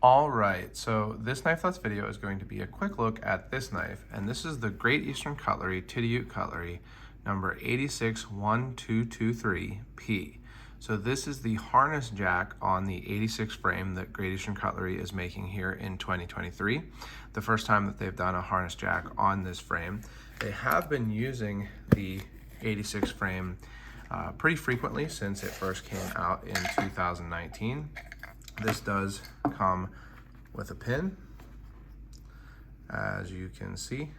All right, so this Knife Thoughts video is going to be a quick look at this knife, and this is the Great Eastern Cutlery Titty Cutlery number 861223P. So this is the harness jack on the 86 frame that Great Eastern Cutlery is making here in 2023. The first time that they've done a harness jack on this frame. They have been using the 86 frame pretty frequently since it first came out in 2019. This does come with a pin, as you can see.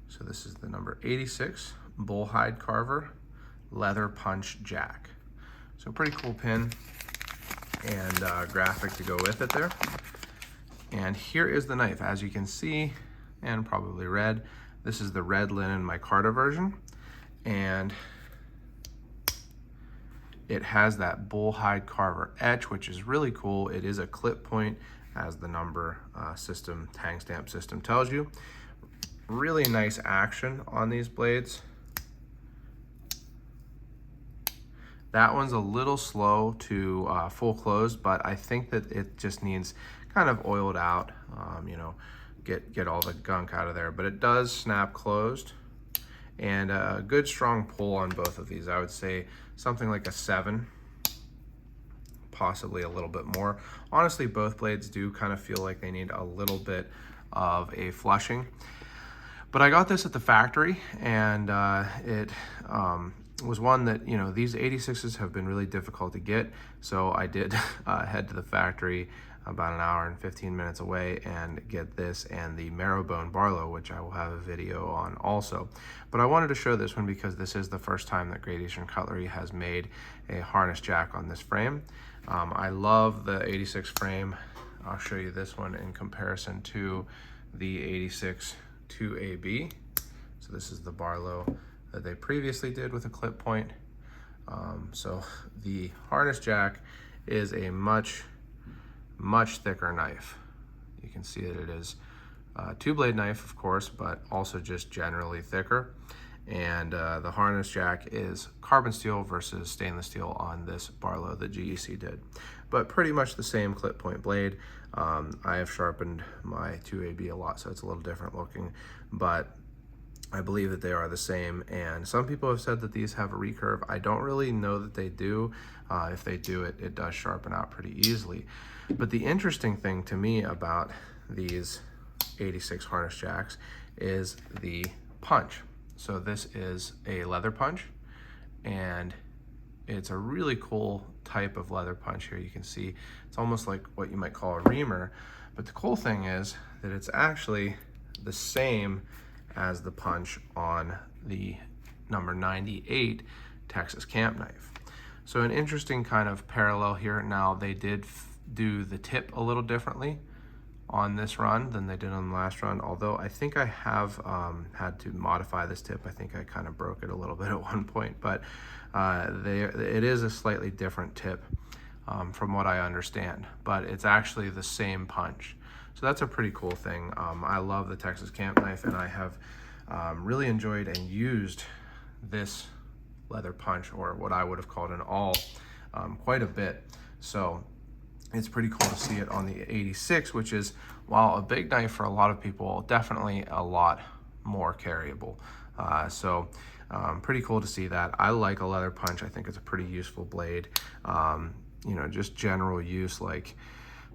So this is the number 86 bullhide Carver leather punch jack. So pretty cool pin and graphic to go with it there. And here is the knife. As you can see, and probably read, this is the red linen micarta version. And it has that bullhide Carver etch, which is really cool. It is a clip point, as the number system, tang stamp system tells you. Really nice action on these blades. That one's a little slow to full close, but I think that it just needs kind of oiled out, you know, get all the gunk out of there. But it does snap closed, and a good strong pull on both of these. I would say something like a 7, possibly a little bit more. Honestly, both blades do kind of feel like they need a little bit of a flushing. But I got this at the factory, and it was one that, you know, these 86s have been really difficult to get. So I did head to the factory about an hour and 15 minutes away and get this and the marrowbone Barlow, which I will have a video on also. But I wanted to show this one because this is the first time that Great Eastern Cutlery has made a harness jack on this frame. I love the 86 frame. I'll show you this one in comparison to the 86 2AB. So this is the Barlow that they previously did with a clip point. So the harness jack is a much thicker knife. You can see that it is a 2-blade knife, of course, but also just generally thicker. And the harness jack is carbon steel versus stainless steel on this Barlow that GEC did. But pretty much the same clip point blade. I have sharpened my 2AB a lot, so it's a little different looking, but I believe that they are the same. And some people have said that these have a recurve. I don't really know that they do. If they do, it does sharpen out pretty easily. But the interesting thing to me about these 86 harness jacks is the punch. So this is a leather punch, and it's a really cool type of leather punch here. You can see it's almost like what you might call a reamer, but the cool thing is that it's actually the same as the punch on the number 98 Texas camp knife. So an interesting kind of parallel here. Now, they did do the tip a little differently on this run than they did on the last run, although I think I have had to modify this tip. I think I kind of broke it a little bit at one point, but it is a slightly different tip from what I understand, but it's actually the same punch. So that's a pretty cool thing. I love the Texas camp knife, and I have really enjoyed and used this leather punch, or what I would have called an awl, quite a bit. So it's pretty cool to see it on the 86, which is, while a big knife for a lot of people, definitely a lot more carryable. Pretty cool to see that. I like a leather punch. I think it's a pretty useful blade. You know, just general use, like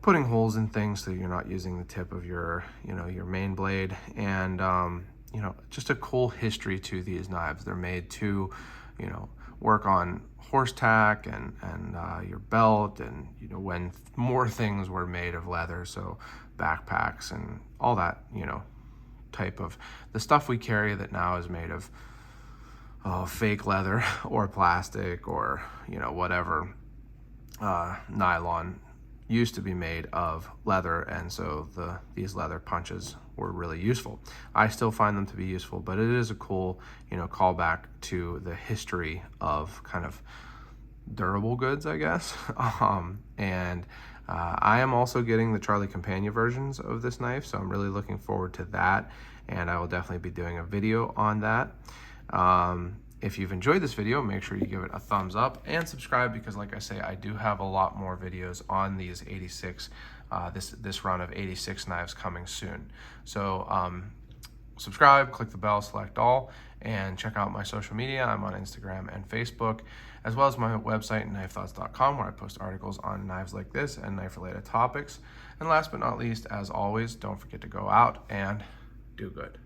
putting holes in things so you're not using the tip of your, you know, your main blade. And, you know, just a cool history to these knives. They're made to, you know, work on horse tack and your belt, and, you know, when more things were made of leather, so backpacks and all that, you know, type of the stuff we carry that now is made of fake leather or plastic, or, you know, whatever nylon used to be made of leather. And so these leather punches were really useful. I still find them to be useful, but it is a cool, you know, callback to the history of kind of durable goods, I guess. I am also getting the Charlie Campagna versions of this knife, so I'm really looking forward to that, and I will definitely be doing a video on that. If you've enjoyed this video, make sure you give it a thumbs up and subscribe, because like I say, I do have a lot more videos on these 86, this run of 86 knives coming soon. So subscribe, click the bell, select all, and check out my social media. I'm on Instagram and Facebook, as well as my website, knifethoughts.com, where I post articles on knives like this and knife-related topics. And last but not least, as always, don't forget to go out and do good.